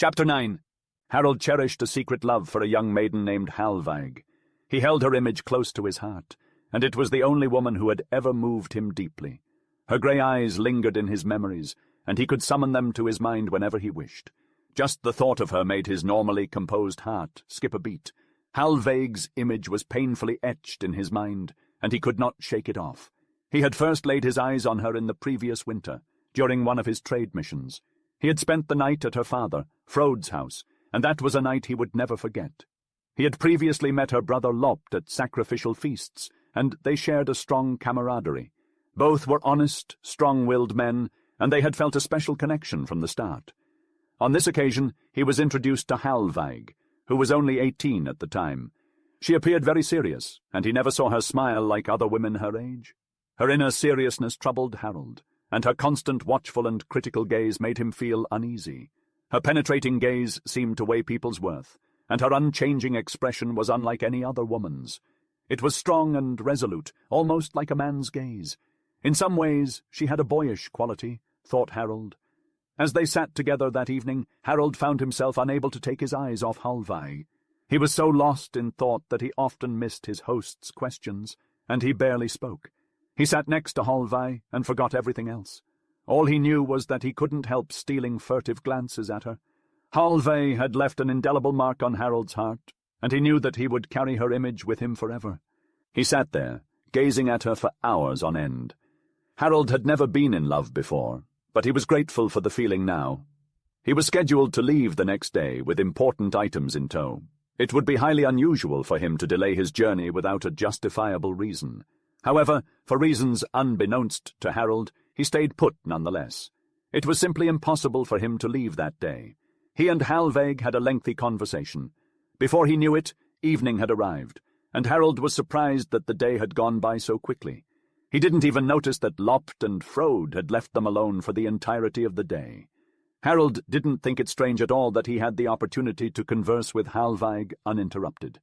Chapter 9. Harold cherished a secret love for a young maiden named Hallveig. He held her image close to his heart, and it was the only woman who had ever moved him deeply. Her grey eyes lingered in his memories, and he could summon them to his mind whenever he wished. Just the thought of her made his normally composed heart skip a beat. Hallveig's image was painfully etched in his mind, and he could not shake it off. He had first laid his eyes on her in the previous winter, during one of his trade missions. He had spent the night at her father, Frode's house, and that was a night he would never forget. He had previously met her brother Lopt at sacrificial feasts, and they shared a strong camaraderie. Both were honest, strong-willed men, and they had felt a special connection from the start. On this occasion, he was introduced to Hallveig, who was only 18 at the time. She appeared very serious, and he never saw her smile like other women her age. Her inner seriousness troubled Harold, and her constant watchful and critical gaze made him feel uneasy. Her penetrating gaze seemed to weigh people's worth, and her unchanging expression was unlike any other woman's. It was strong and resolute, almost like a man's gaze. In some ways, she had a boyish quality, thought Harold. As they sat together that evening, Harold found himself unable to take his eyes off Hallveig. He was so lost in thought that he often missed his host's questions, and he barely spoke. He sat next to Hallveig and forgot everything else. All he knew was that he couldn't help stealing furtive glances at her. Hallveig had left an indelible mark on Harold's heart, and he knew that he would carry her image with him forever. He sat there, gazing at her for hours on end. Harold had never been in love before, but he was grateful for the feeling now. He was scheduled to leave the next day with important items in tow. It would be highly unusual for him to delay his journey without a justifiable reason. However, for reasons unbeknownst to Harold, he stayed put nonetheless. It was simply impossible for him to leave that day. He and Hallveig had a lengthy conversation. Before he knew it, evening had arrived, and Harold was surprised that the day had gone by so quickly. He didn't even notice that Lopt and Frode had left them alone for the entirety of the day. Harold didn't think it strange at all that he had the opportunity to converse with Hallveig uninterrupted.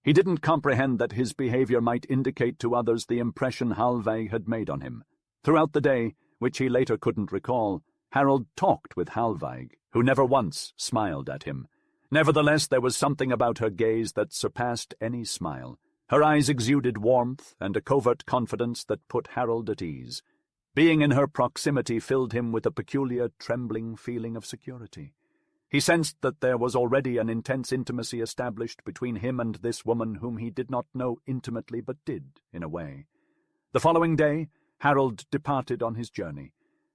He didn't comprehend that his behavior might indicate to others the impression Hallveig had made on him. Throughout the day, which he later couldn't recall, Harold talked with Hallveig, who never once smiled at him. Nevertheless, there was something about her gaze that surpassed any smile. Her eyes exuded warmth and a covert confidence that put Harold at ease. Being in her proximity filled him with a peculiar, trembling feeling of security. He sensed that there was already an intense intimacy established between him and this woman whom he did not know intimately but did, in a way. The following day, Harold departed on his journey.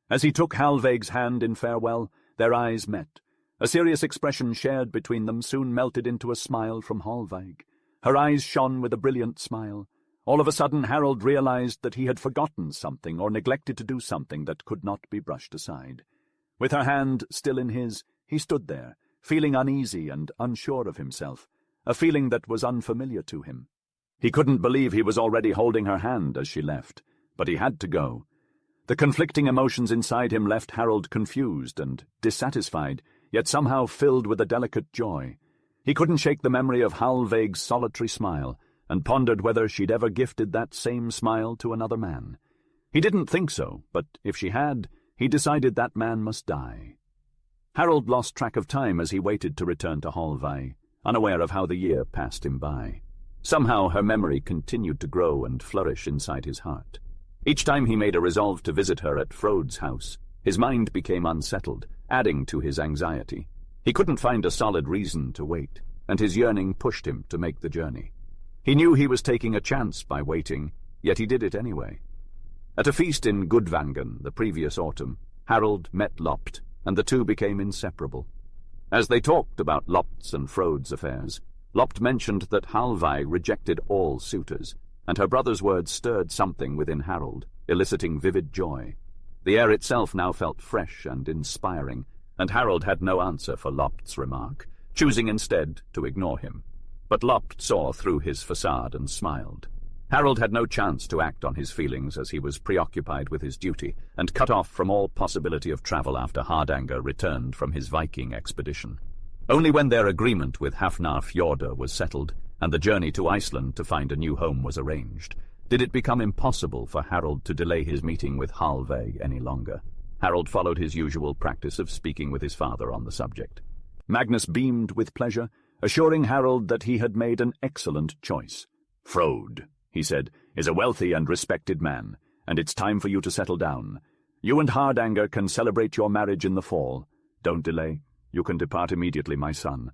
As he took Hallveig's hand in farewell, their eyes met. A serious expression shared between them soon melted into a smile from Hallveig. Her eyes shone with a brilliant smile. All of a sudden, Harold realized that he had forgotten something or neglected to do something that could not be brushed aside. With her hand still in his, he stood there, feeling uneasy and unsure of himself, a feeling that was unfamiliar to him. He couldn't believe he was already holding her hand as she left, but he had to go. The conflicting emotions inside him left Harold confused and dissatisfied, yet somehow filled with a delicate joy. He couldn't shake the memory of Hallveig's solitary smile, and pondered whether she'd ever gifted that same smile to another man. He didn't think so, but if she had, he decided that man must die. Harold lost track of time as he waited to return to Hallveig, unaware of how the year passed him by. Somehow her memory continued to grow and flourish inside his heart. Each time he made a resolve to visit her at Frode's house, his mind became unsettled, adding to his anxiety. He couldn't find a solid reason to wait, and his yearning pushed him to make the journey. He knew he was taking a chance by waiting, yet he did it anyway. At a feast in Gudvangen the previous autumn, Harold met Lopt, and the two became inseparable. As they talked about Lopt's and Frode's affairs, Lopt mentioned that Hallveig rejected all suitors, and her brother's words stirred something within Harold, eliciting vivid joy. The air itself now felt fresh and inspiring, and Harold had no answer for Lopt's remark, choosing instead to ignore him. But Lopt saw through his facade and smiled. Harold had no chance to act on his feelings as he was preoccupied with his duty and cut off from all possibility of travel after Hardanger returned from his Viking expedition. Only when their agreement with Hafnar Fjordur was settled and the journey to Iceland to find a new home was arranged, did it become impossible for Harold to delay his meeting with Hallveig any longer. Harold followed his usual practice of speaking with his father on the subject. Magnus beamed with pleasure, assuring Harold that he had made an excellent choice. "Frode," he said, "is a wealthy and respected man, and it's time for you to settle down. You and Hardanger can celebrate your marriage in the fall. Don't delay. You can depart immediately, my son."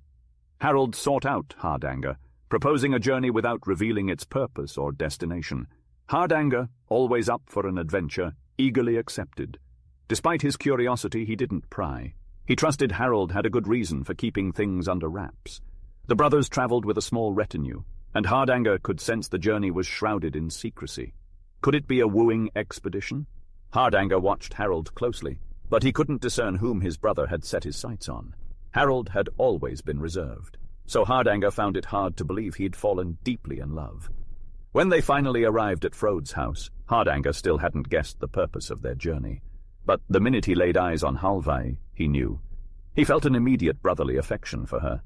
Harold sought out Hardanger, proposing a journey without revealing its purpose or destination. Hardanger, always up for an adventure, eagerly accepted. Despite his curiosity, he didn't pry. He trusted Harold had a good reason for keeping things under wraps. The brothers travelled with a small retinue, and Hardanger could sense the journey was shrouded in secrecy. Could it be a wooing expedition? Hardanger watched Harold closely, but he couldn't discern whom his brother had set his sights on. Harold had always been reserved, so Hardanger found it hard to believe he'd fallen deeply in love. When they finally arrived at Frode's house, Hardanger still hadn't guessed the purpose of their journey. But the minute he laid eyes on Halvai, he knew. He felt an immediate brotherly affection for her.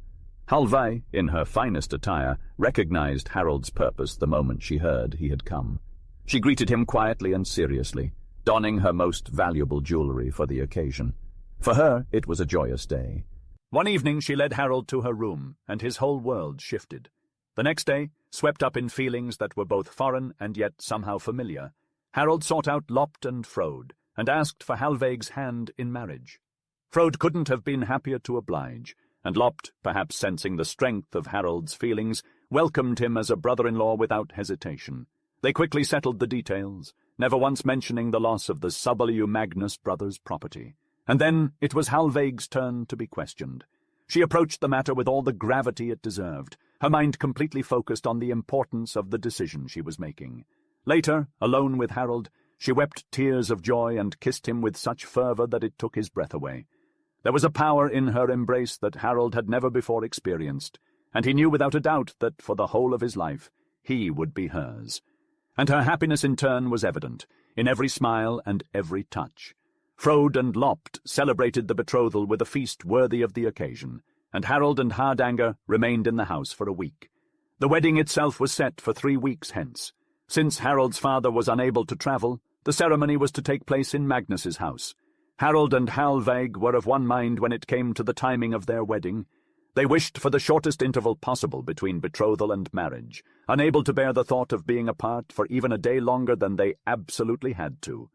Halvai, in her finest attire, recognized Harold's purpose the moment she heard he had come. She greeted him quietly and seriously, donning her most valuable jewelry for the occasion. For her, it was a joyous day. One evening she led Harold to her room, and his whole world shifted. The next day, swept up in feelings that were both foreign and yet somehow familiar, Harold sought out Lopt and Frode, and asked for Halvaig's hand in marriage. Frode couldn't have been happier to oblige, and Lopt, perhaps sensing the strength of Harold's feelings, welcomed him as a brother-in-law without hesitation. They quickly settled the details, never once mentioning the loss of the W. Magnus brothers' property. And then it was Halvaig's turn to be questioned. She approached the matter with all the gravity it deserved, her mind completely focused on the importance of the decision she was making. Later, alone with Harold, she wept tears of joy and kissed him with such fervor that it took his breath away. There was a power in her embrace that Harold had never before experienced, and he knew without a doubt that for the whole of his life he would be hers. And her happiness in turn was evident, in every smile and every touch. Frode and Lopt celebrated the betrothal with a feast worthy of the occasion, and Harold and Hardanger remained in the house for a week. The wedding itself was set for 3 weeks hence. Since Harold's father was unable to travel, the ceremony was to take place in Magnus's house. Harold and Halvaig were of one mind when it came to the timing of their wedding. They wished for the shortest interval possible between betrothal and marriage, unable to bear the thought of being apart for even a day longer than they absolutely had to.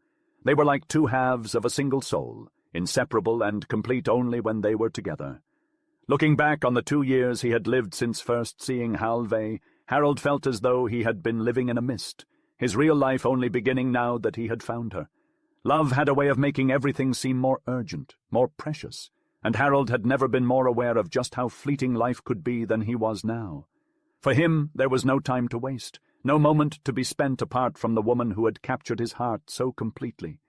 They were like two halves of a single soul, inseparable and complete only when they were together. Looking back on the 2 years he had lived since first seeing Halvai, Harold felt as though he had been living in a mist, his real life only beginning now that he had found her. Love had a way of making everything seem more urgent, more precious, and Harold had never been more aware of just how fleeting life could be than he was now. For him there was no time to waste, no moment to be spent apart from the woman who had captured his heart so completely.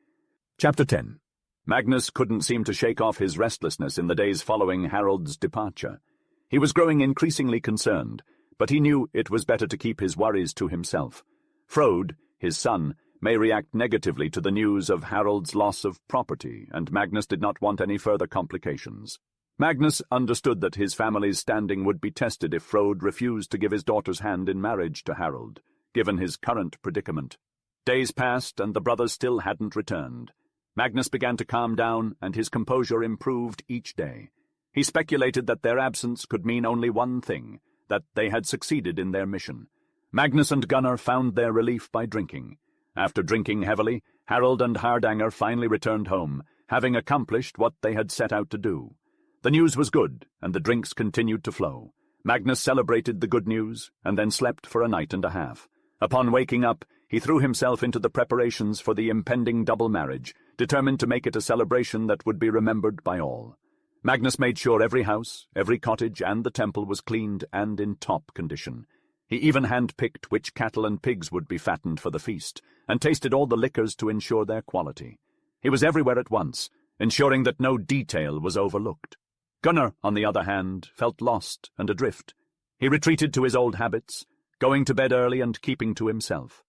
Chapter 10. Magnus couldn't seem to shake off his restlessness in the days following Harold's departure. He was growing increasingly concerned, but he knew it was better to keep his worries to himself. Frode, his son, may react negatively to the news of Harold's loss of property, and Magnus did not want any further complications. Magnus understood that his family's standing would be tested if Frode refused to give his daughter's hand in marriage to Harold, given his current predicament. Days passed, and the brothers still hadn't returned. Magnus began to calm down, and his composure improved each day. He speculated that their absence could mean only one thing, that they had succeeded in their mission. Magnus and Gunnar found their relief by drinking. After drinking heavily, Harold and Hardanger finally returned home, having accomplished what they had set out to do. The news was good, and the drinks continued to flow. Magnus celebrated the good news, and then slept for a night and a half. Upon waking up, he threw himself into the preparations for the impending double marriage, determined to make it a celebration that would be remembered by all. Magnus made sure every house, every cottage, and the temple was cleaned and in top condition. He even hand-picked which cattle and pigs would be fattened for the feast, and tasted all the liquors to ensure their quality. He was everywhere at once, ensuring that no detail was overlooked. Gunnar, on the other hand, felt lost and adrift. He retreated to his old habits, going to bed early and keeping to himself.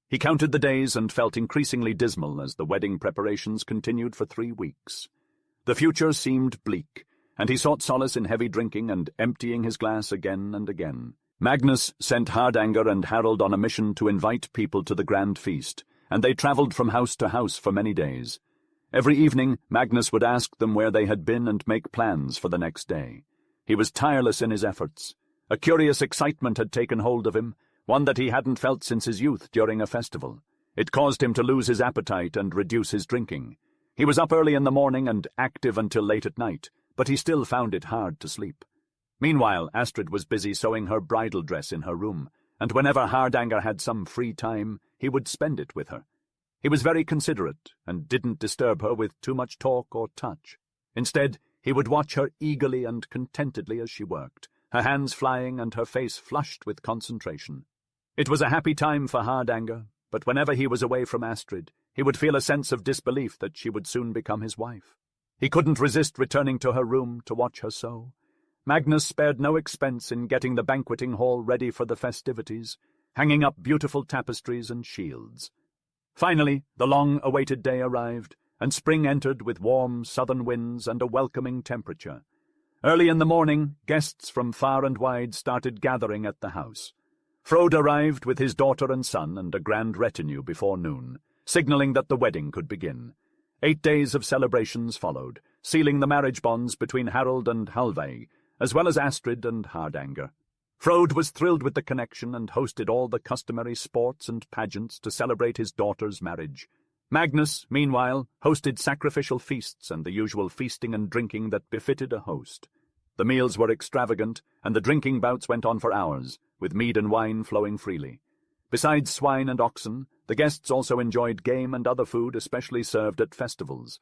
He counted the days and felt increasingly dismal as the wedding preparations continued for 3 weeks. The future seemed bleak, and he sought solace in heavy drinking and emptying his glass again and again. Magnus sent Hardanger and Harold on a mission to invite people to the grand feast, and they travelled from house to house for many days. Every evening, Magnus would ask them where they had been and make plans for the next day. He was tireless in his efforts. A curious excitement had taken hold of him, one that he hadn't felt since his youth during a festival. It caused him to lose his appetite and reduce his drinking. He was up early in the morning and active until late at night, but he still found it hard to sleep. Meanwhile, Astrid was busy sewing her bridal dress in her room, and whenever Hardanger had some free time, he would spend it with her. He was very considerate and didn't disturb her with too much talk or touch. Instead, he would watch her eagerly and contentedly as she worked, her hands flying and her face flushed with concentration. It was a happy time for Hardanger, but whenever he was away from Astrid, he would feel a sense of disbelief that she would soon become his wife. He couldn't resist returning to her room to watch her sew. Magnus spared no expense in getting the banqueting hall ready for the festivities, hanging up beautiful tapestries and shields. Finally, the long-awaited day arrived, and spring entered with warm southern winds and a welcoming temperature. Early in the morning, guests from far and wide started gathering at the house. Frode arrived with his daughter and son and a grand retinue before noon, signaling that the wedding could begin. 8 days of celebrations followed, sealing the marriage bonds between Harold and Halveig, as well as Astrid and Hardanger. Frode was thrilled with the connection and hosted all the customary sports and pageants to celebrate his daughter's marriage. Magnus, meanwhile, hosted sacrificial feasts and the usual feasting and drinking that befitted a host. The meals were extravagant, and the drinking bouts went on for hours, with mead and wine flowing freely. Besides swine and oxen, the guests also enjoyed game and other food especially served at festivals.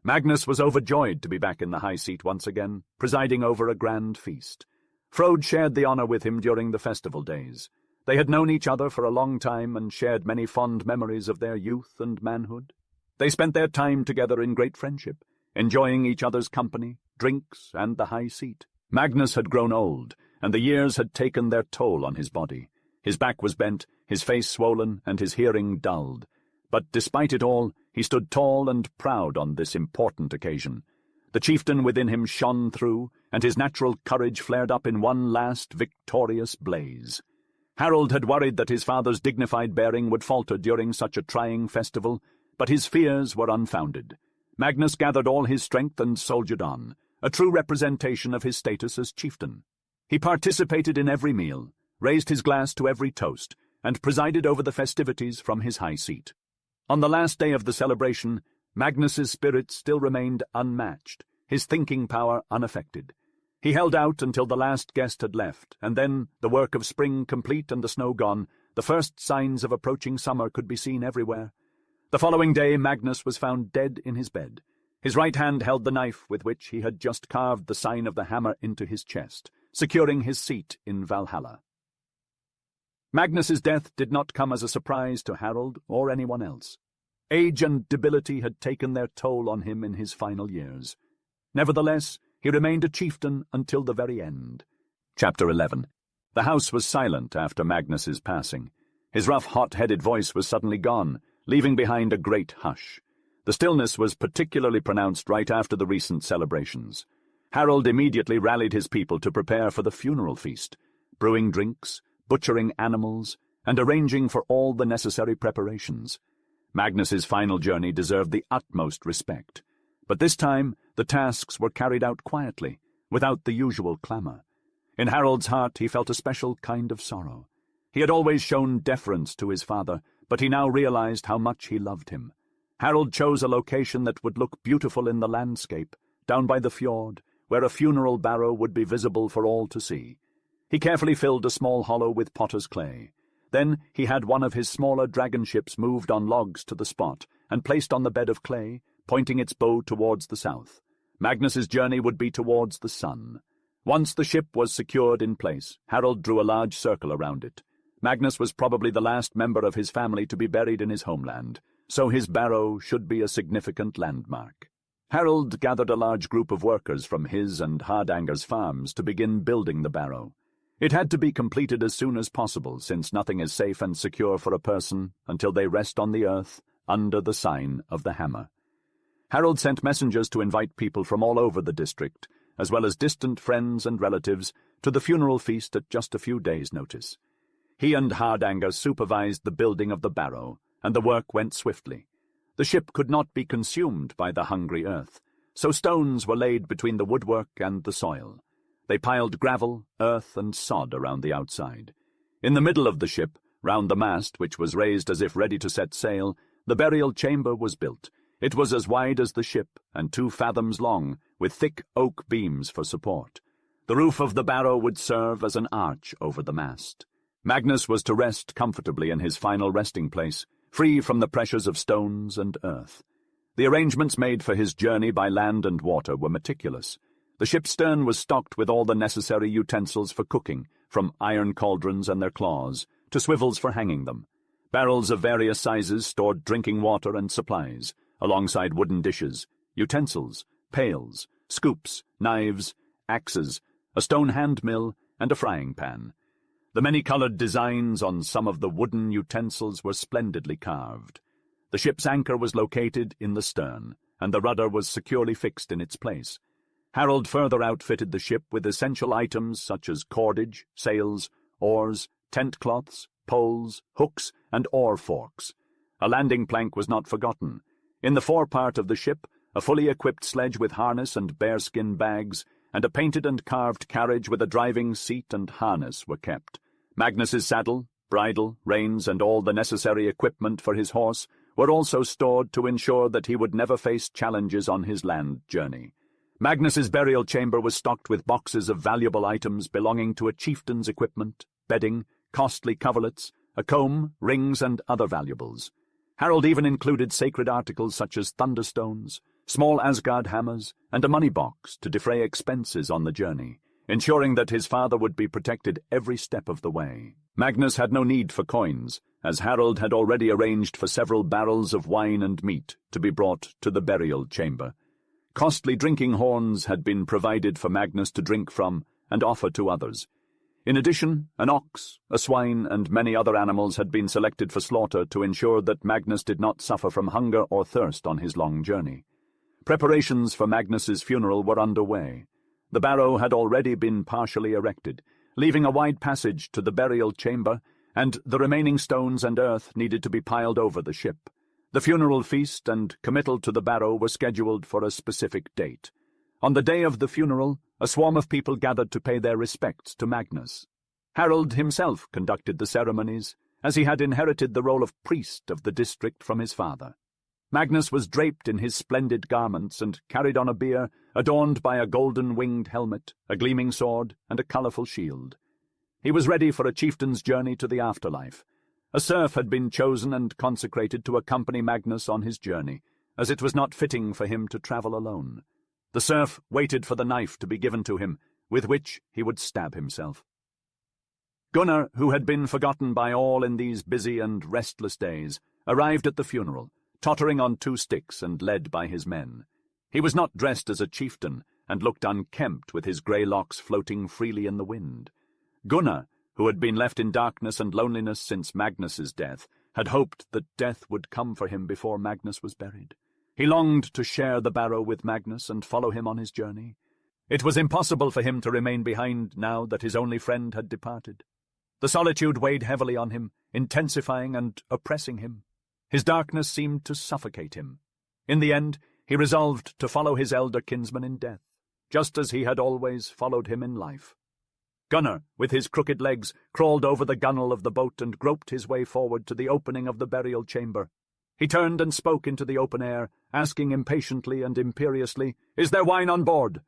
Magnus was overjoyed to be back in the high seat once again, presiding over a grand feast. Frode shared the honor with him during the festival days. They had known each other for a long time and shared many fond memories of their youth and manhood. They spent their time together in great friendship, enjoying each other's company, drinks, and the high seat. Magnus had grown old, and the years had taken their toll on his body. His back was bent, his face swollen, and his hearing dulled. But despite it all, he stood tall and proud on this important occasion. The chieftain within him shone through, and his natural courage flared up in one last victorious blaze. Harold had worried that his father's dignified bearing would falter during such a trying festival, but his fears were unfounded. Magnus gathered all his strength and soldiered on, a true representation of his status as chieftain. He participated in every meal, raised his glass to every toast, and presided over the festivities from his high seat. On the last day of the celebration, Magnus's spirit still remained unmatched, his thinking power unaffected. He held out until the last guest had left, and then, the work of spring complete and the snow gone, the first signs of approaching summer could be seen everywhere. The following day Magnus was found dead in his bed. His right hand held the knife with which he had just carved the sign of the hammer into his chest, securing his seat in Valhalla. Magnus's death did not come as a surprise to Harold or anyone else. Age and debility had taken their toll on him in his final years. Nevertheless, he remained a chieftain until the very end. Chapter 11. The house was silent after Magnus's passing. His rough, hot-headed voice was suddenly gone, leaving behind a great hush. The stillness was particularly pronounced right after the recent celebrations. Harold immediately rallied his people to prepare for the funeral feast, brewing drinks, butchering animals, and arranging for all the necessary preparations. Magnus's final journey deserved the utmost respect, but this time the tasks were carried out quietly, without the usual clamor. In Harold's heart he felt a special kind of sorrow. He had always shown deference to his father, but he now realized how much he loved him. Harold chose a location that would look beautiful in the landscape, down by the fjord, where a funeral barrow would be visible for all to see. He carefully filled a small hollow with potter's clay. Then he had one of his smaller dragon ships moved on logs to the spot and placed on the bed of clay, pointing its bow towards the south. Magnus's journey would be towards the sun. Once the ship was secured in place, Harold drew a large circle around it. Magnus was probably the last member of his family to be buried in his homeland, so his barrow should be a significant landmark. Harold gathered a large group of workers from his and Hardanger's farms to begin building the barrow. It had to be completed as soon as possible, since nothing is safe and secure for a person until they rest on the earth under the sign of the hammer. Harold sent messengers to invite people from all over the district, as well as distant friends and relatives, to the funeral feast at just a few days' notice. He and Hardanger supervised the building of the barrow, and the work went swiftly. The ship could not be consumed by the hungry earth, so stones were laid between the woodwork and the soil. They piled gravel, earth, and sod around the outside. In the middle of the ship, round the mast, which was raised as if ready to set sail, the burial chamber was built. It was as wide as the ship, and 2 fathoms long, with thick oak beams for support. The roof of the barrow would serve as an arch over the mast. Magnus was to rest comfortably in his final resting place, free from the pressures of stones and earth. The arrangements made for his journey by land and water were meticulous. The ship's stern was stocked with all the necessary utensils for cooking, from iron cauldrons and their claws, to swivels for hanging them. Barrels of various sizes stored drinking water and supplies, alongside wooden dishes, utensils, pails, scoops, knives, axes, a stone hand mill, and a frying pan. The many-coloured designs on some of the wooden utensils were splendidly carved. The ship's anchor was located in the stern, and the rudder was securely fixed in its place. Harold further outfitted the ship with essential items such as cordage, sails, oars, tent cloths, poles, hooks, and oar forks. A landing plank was not forgotten. In the forepart of the ship, a fully equipped sledge with harness and bearskin bags, and a painted and carved carriage with a driving seat and harness were kept. Magnus's saddle, bridle, reins, and all the necessary equipment for his horse were also stored to ensure that he would never face challenges on his land journey. Magnus's burial chamber was stocked with boxes of valuable items belonging to a chieftain's equipment, bedding, costly coverlets, a comb, rings, and other valuables. Harold even included sacred articles such as thunderstones, small Asgard hammers, and a money box to defray expenses on the journey, ensuring that his father would be protected every step of the way. Magnus had no need for coins, as Harold had already arranged for several barrels of wine and meat to be brought to the burial chamber. Costly drinking horns had been provided for Magnus to drink from and offer to others. In addition, an ox, a swine, and many other animals had been selected for slaughter to ensure that Magnus did not suffer from hunger or thirst on his long journey. Preparations for Magnus's funeral were underway. The barrow had already been partially erected, leaving a wide passage to the burial chamber, and the remaining stones and earth needed to be piled over the ship. The funeral feast and committal to the barrow were scheduled for a specific date. On the day of the funeral, a swarm of people gathered to pay their respects to Magnus. Harold himself conducted the ceremonies, as he had inherited the role of priest of the district from his father. Magnus was draped in his splendid garments and carried on a bier adorned by a golden-winged helmet, a gleaming sword, and a colourful shield. He was ready for a chieftain's journey to the afterlife. A serf had been chosen and consecrated to accompany Magnus on his journey, as it was not fitting for him to travel alone. The serf waited for the knife to be given to him, with which he would stab himself. Gunnar, who had been forgotten by all in these busy and restless days, arrived at the funeral, tottering on 2 sticks and led by his men. He was not dressed as a chieftain, and looked unkempt with his grey locks floating freely in the wind. Gunnar, who had been left in darkness and loneliness since Magnus's death, had hoped that death would come for him before Magnus was buried. He longed to share the barrow with Magnus and follow him on his journey. It was impossible for him to remain behind now that his only friend had departed. The solitude weighed heavily on him, intensifying and oppressing him. His darkness seemed to suffocate him. In the end, he resolved to follow his elder kinsman in death, just as he had always followed him in life. Gunnar, with his crooked legs, crawled over the gunwale of the boat and groped his way forward to the opening of the burial chamber. He turned and spoke into the open air, asking impatiently and imperiously, "Is there wine on board?"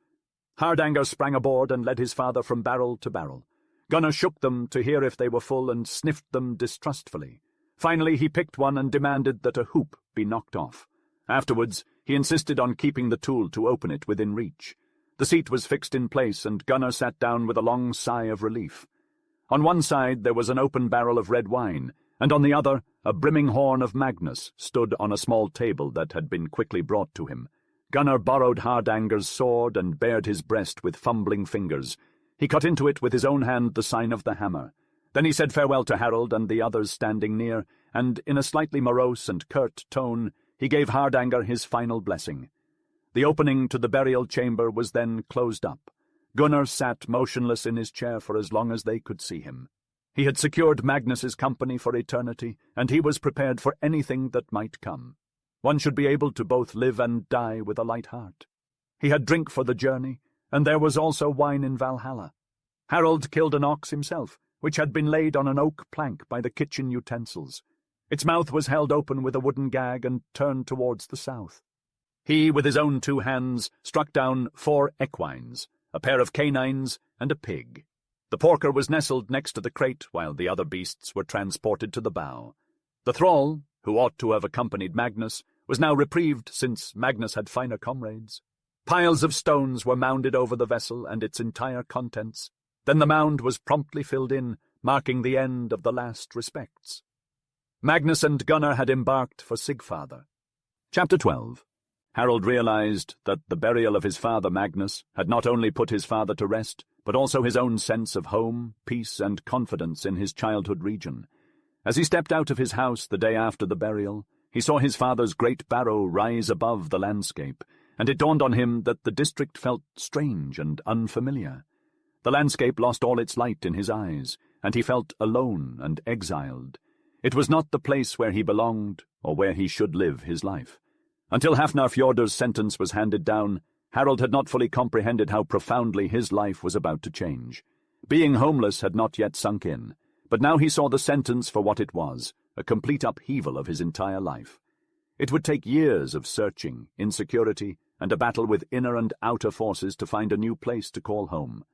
Hardanger sprang aboard and led his father from barrel to barrel. Gunnar shook them to hear if they were full and sniffed them distrustfully. Finally he picked one and demanded that a hoop be knocked off. Afterwards he insisted on keeping the tool to open it within reach. The seat was fixed in place, and Gunnar sat down with a long sigh of relief. On one side there was an open barrel of red wine, and on the other a brimming horn of Magnus stood on a small table that had been quickly brought to him. Gunnar borrowed Hardanger's sword and bared his breast with fumbling fingers. He cut into it with his own hand the sign of the hammer. Then he said farewell to Harold and the others standing near, and in a slightly morose and curt tone he gave Hardanger his final blessing. The opening to the burial chamber was then closed up. Gunnar sat motionless in his chair for as long as they could see him. He had secured Magnus's company for eternity, and he was prepared for anything that might come. One should be able to both live and die with a light heart. He had drink for the journey, and there was also wine in Valhalla. Harold killed an ox himself, which had been laid on an oak plank by the kitchen utensils. Its mouth was held open with a wooden gag and turned towards the south. He, with his own 2 hands, struck down 4 equines, a pair of canines, and a pig. The porker was nestled next to the crate while the other beasts were transported to the bow. The thrall, who ought to have accompanied Magnus, was now reprieved since Magnus had finer comrades. Piles of stones were mounded over the vessel and its entire contents. Then the mound was promptly filled in, marking the end of the last respects. Magnus and Gunnar had embarked for Sigfather. Chapter 12. Harold realized that the burial of his father Magnus had not only put his father to rest, but also his own sense of home, peace, and confidence in his childhood region. As he stepped out of his house the day after the burial, he saw his father's great barrow rise above the landscape, and it dawned on him that the district felt strange and unfamiliar. The landscape lost all its light in his eyes, and he felt alone and exiled. It was not the place where he belonged, or where he should live his life. Until Hafnarfjordar's sentence was handed down, Harold had not fully comprehended how profoundly his life was about to change. Being homeless had not yet sunk in, but now he saw the sentence for what it was, a complete upheaval of his entire life. It would take years of searching, insecurity, and a battle with inner and outer forces to find a new place to call home.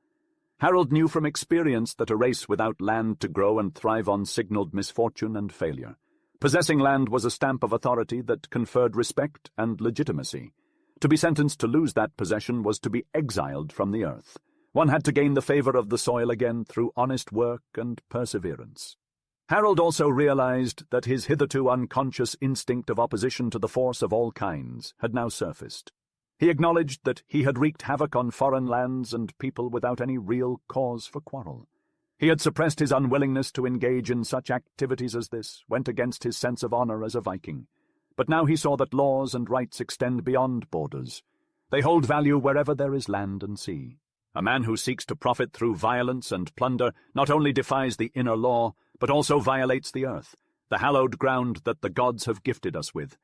Harold knew from experience that a race without land to grow and thrive on signaled misfortune and failure. Possessing land was a stamp of authority that conferred respect and legitimacy. To be sentenced to lose that possession was to be exiled from the earth. One had to gain the favor of the soil again through honest work and perseverance. Harold also realized that his hitherto unconscious instinct of opposition to the force of all kinds had now surfaced. He acknowledged that he had wreaked havoc on foreign lands and people without any real cause for quarrel. He had suppressed his unwillingness to engage in such activities as this, went against his sense of honor as a Viking. But now he saw that laws and rights extend beyond borders. They hold value wherever there is land and sea. A man who seeks to profit through violence and plunder not only defies the inner law, but also violates the earth, the hallowed ground that the gods have gifted us with.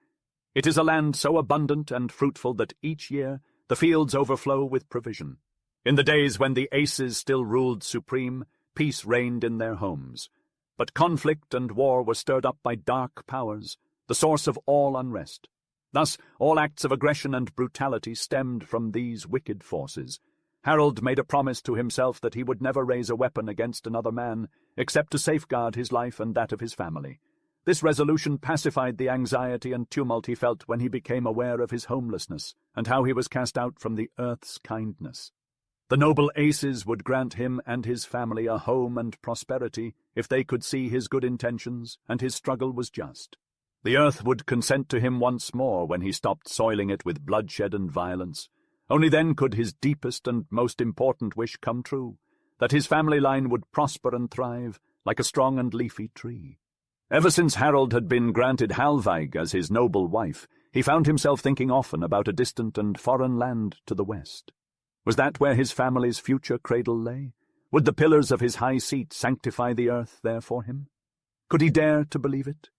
It is a land so abundant and fruitful that each year the fields overflow with provision. In the days when the Aces still ruled supreme, peace reigned in their homes. But conflict and war were stirred up by dark powers, the source of all unrest. Thus, all acts of aggression and brutality stemmed from these wicked forces. Harold made a promise to himself that he would never raise a weapon against another man, except to safeguard his life and that of his family. This resolution pacified the anxiety and tumult he felt when he became aware of his homelessness, and how he was cast out from the earth's kindness. The noble Aces would grant him and his family a home and prosperity if they could see his good intentions and his struggle was just. The earth would consent to him once more when he stopped soiling it with bloodshed and violence. Only then could his deepest and most important wish come true, that his family line would prosper and thrive like a strong and leafy tree. Ever since Harold had been granted Halvaig as his noble wife, he found himself thinking often about a distant and foreign land to the west. Was that where his family's future cradle lay? Would the pillars of his high seat sanctify the earth there for him? Could he dare to believe it?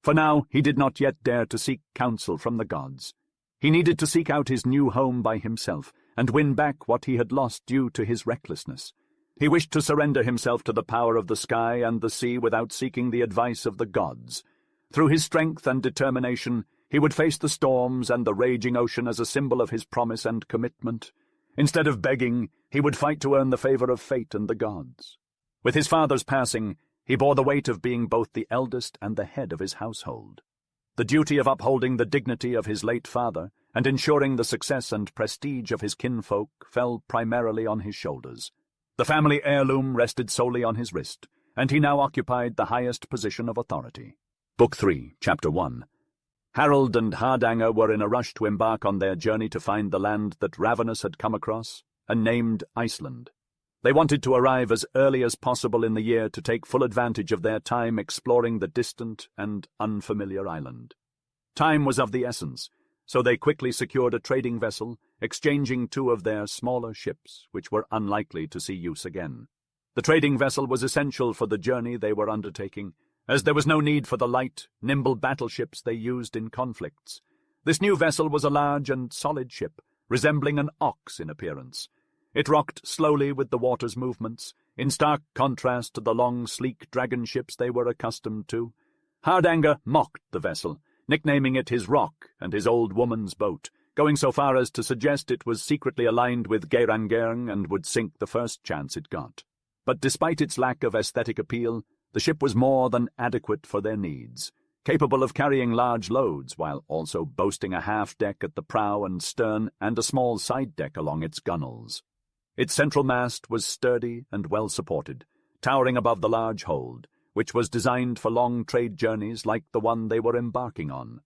For now he did not yet dare to seek counsel from the gods. He needed to seek out his new home by himself, and win back what he had lost due to his recklessness. He wished to surrender himself to the power of the sky and the sea without seeking the advice of the gods. Through his strength and determination, he would face the storms and the raging ocean as a symbol of his promise and commitment. Instead of begging, he would fight to earn the favor of fate and the gods. With his father's passing, he bore the weight of being both the eldest and the head of his household. The duty of upholding the dignity of his late father and ensuring the success and prestige of his kinfolk fell primarily on his shoulders. The family heirloom rested solely on his wrist, and he now occupied the highest position of authority. Book 3, Chapter 1. Harold and Hardanger were in a rush to embark on their journey to find the land that Ravenous had come across and named Iceland. They wanted to arrive as early as possible in the year to take full advantage of their time exploring the distant and unfamiliar island. Time was of the essence, so they quickly secured a trading vessel, exchanging 2 of their smaller ships, which were unlikely to see use again. The trading vessel was essential for the journey they were undertaking, as there was no need for the light, nimble battleships they used in conflicts. This new vessel was a large and solid ship, resembling an ox in appearance. It rocked slowly with the water's movements, in stark contrast to the long, sleek dragon ships they were accustomed to. Hardanger mocked the vessel, nicknaming it his rock and his old woman's boat, going so far as to suggest it was secretly aligned with Geirangern and would sink the first chance it got. But despite its lack of aesthetic appeal, the ship was more than adequate for their needs, capable of carrying large loads while also boasting a half-deck at the prow and stern and a small side deck along its gunwales. Its central mast was sturdy and well supported, towering above the large hold, which was designed for long trade journeys like the one they were embarking on.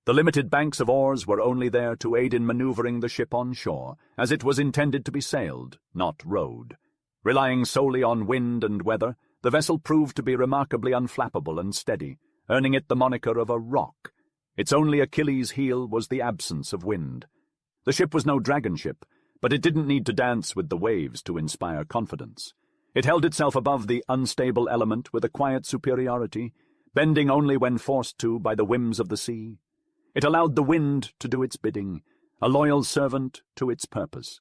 The limited banks of oars were only there to aid in maneuvering the ship on shore, as it was intended to be sailed, not rowed. Relying solely on wind and weather, the vessel proved to be remarkably unflappable and steady, earning it the moniker of a rock. Its only Achilles' heel was the absence of wind. The ship was no dragon ship, but it didn't need to dance with the waves to inspire confidence. It held itself above the unstable element with a quiet superiority, bending only when forced to by the whims of the sea. It allowed the wind to do its bidding, a loyal servant to its purpose.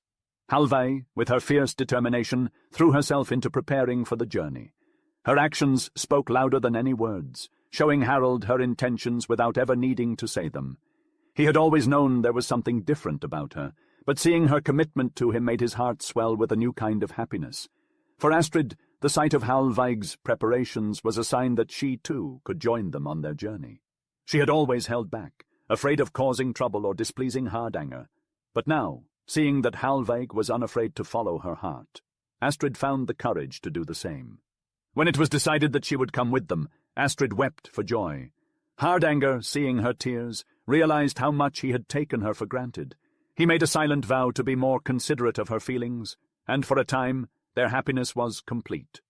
Halvey, with her fierce determination, threw herself into preparing for the journey. Her actions spoke louder than any words, showing Harold her intentions without ever needing to say them. He had always known there was something different about her, but seeing her commitment to him made his heart swell with a new kind of happiness. For Astrid, the sight of Halveig's preparations was a sign that she, too, could join them on their journey. She had always held back, afraid of causing trouble or displeasing Hardanger, but now, seeing that Halveig was unafraid to follow her heart, Astrid found the courage to do the same. When it was decided that she would come with them, Astrid wept for joy. Hardanger, seeing her tears, realized how much he had taken her for granted. He made a silent vow to be more considerate of her feelings, and for a time their happiness was complete.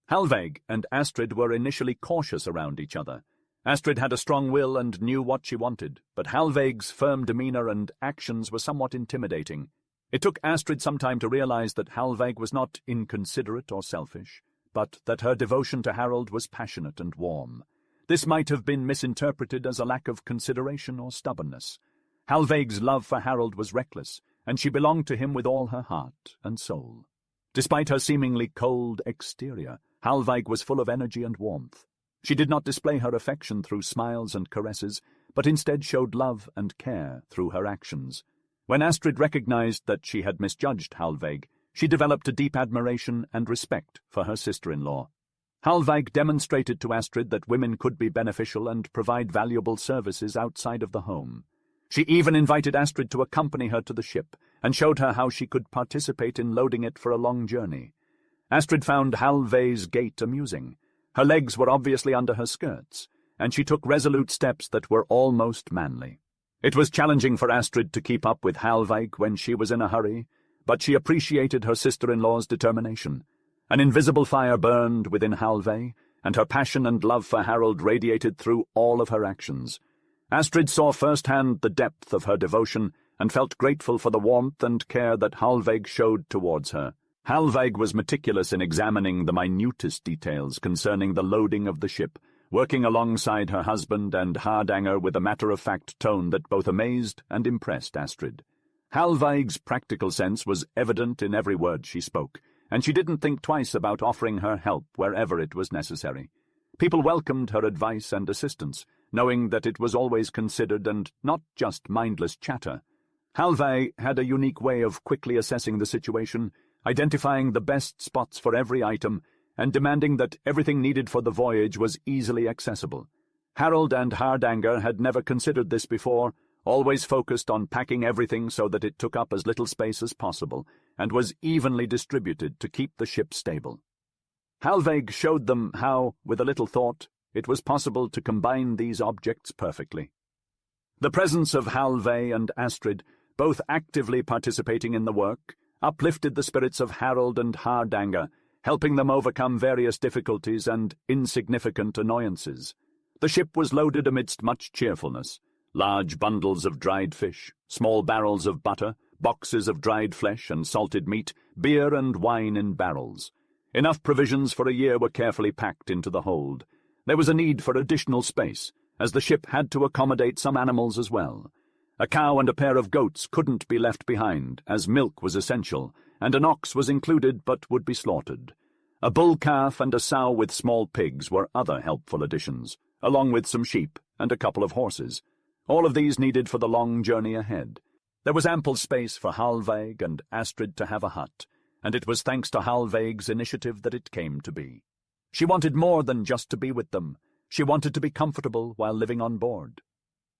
Halveig and Astrid were initially cautious around each other. Astrid had a strong will and knew what she wanted, but Halveig's firm demeanor and actions were somewhat intimidating. It took Astrid some time to realize that Halveig was not inconsiderate or selfish, but that her devotion to Harold was passionate and warm. This might have been misinterpreted as a lack of consideration or stubbornness. Halveig's love for Harold was reckless, and she belonged to him with all her heart and soul. Despite her seemingly cold exterior, Halveig was full of energy and warmth. She did not display her affection through smiles and caresses, but instead showed love and care through her actions. When Astrid recognized that she had misjudged Halveig, she developed a deep admiration and respect for her sister-in-law. Halveig demonstrated to Astrid that women could be beneficial and provide valuable services outside of the home. She even invited Astrid to accompany her to the ship, and showed her how she could participate in loading it for a long journey. Astrid found Halveig's gait amusing. Her legs were obviously under her skirts, and she took resolute steps that were almost manly. It was challenging for Astrid to keep up with Halveig when she was in a hurry, but she appreciated her sister-in-law's determination. An invisible fire burned within Halveig, and her passion and love for Harold radiated through all of her actions. Astrid saw firsthand the depth of her devotion and felt grateful for the warmth and care that Halveig showed towards her. Halveig was meticulous in examining the minutest details concerning the loading of the ship, working alongside her husband and Hardanger with a matter-of-fact tone that both amazed and impressed Astrid. Halveig's practical sense was evident in every word she spoke, and she didn't think twice about offering her help wherever it was necessary. People welcomed her advice and assistance, knowing that it was always considered and not just mindless chatter. Halveig had a unique way of quickly assessing the situation, identifying the best spots for every item, and demanding that everything needed for the voyage was easily accessible. Harold and Hardanger had never considered this before, always focused on packing everything so that it took up as little space as possible, and was evenly distributed to keep the ship stable. Halveig showed them how, with a little thought, it was possible to combine these objects perfectly. The presence of Halveig and Astrid, both actively participating in the work, uplifted the spirits of Harold and Hardanger, helping them overcome various difficulties and insignificant annoyances. The ship was loaded amidst much cheerfulness. Large bundles of dried fish, small barrels of butter, boxes of dried flesh and salted meat, beer and wine in barrels. Enough provisions for a year were carefully packed into the hold. There was a need for additional space, as the ship had to accommodate some animals as well. A cow and a pair of goats couldn't be left behind, as milk was essential, and an ox was included but would be slaughtered. A bull calf and a sow with small pigs were other helpful additions, along with some sheep and a couple of horses. All of these needed for the long journey ahead. There was ample space for Hallveig and Astrid to have a hut, and it was thanks to Hallveig's initiative that it came to be. She wanted more than just to be with them. She wanted to be comfortable while living on board.